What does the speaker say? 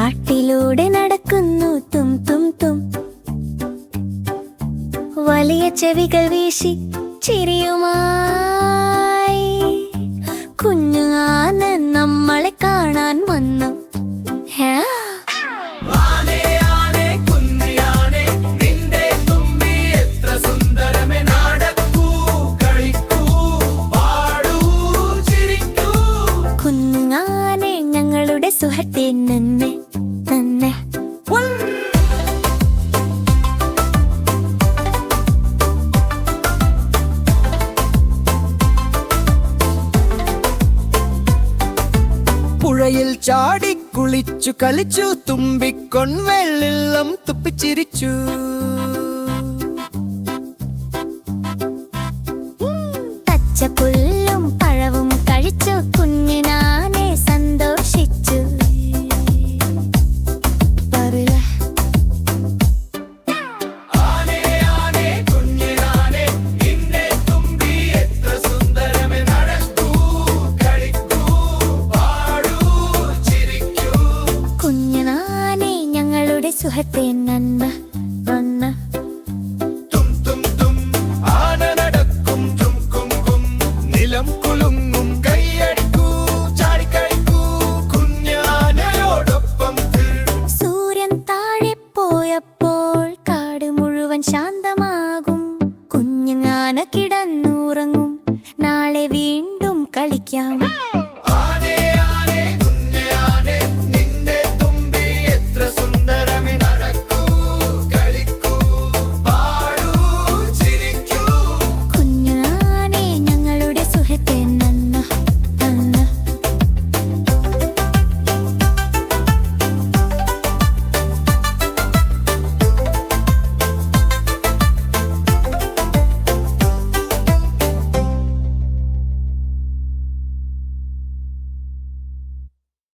കാട്ടിലൂടെ നടക്കുന്നു തും തും തും. വലിയ ചെവികൾ വീശി ചിരിയുമായി കുഞ്ഞു ആന നമ്മളെ കാണാൻ വന്നു. കുഞ്ഞാനെ ഞങ്ങളുടെ സുഹൃത്തെ നന്നെ നന്നെ. പുഴയിൽ ചാടി കുളിച്ചു കളിച്ചു തുമ്പിക്കൊൺവെള്ളം തുപ്പിച്ചിരിച്ചു. പച്ചപ്പുല്ലും പഴവും കഴിച്ചു കുഞ്ഞിനാനെ സന്തോഷിച്ചു. കുഞ്ഞിനാനെ ഞങ്ങളുടെ സുഹൃത്തെ നന്നെ.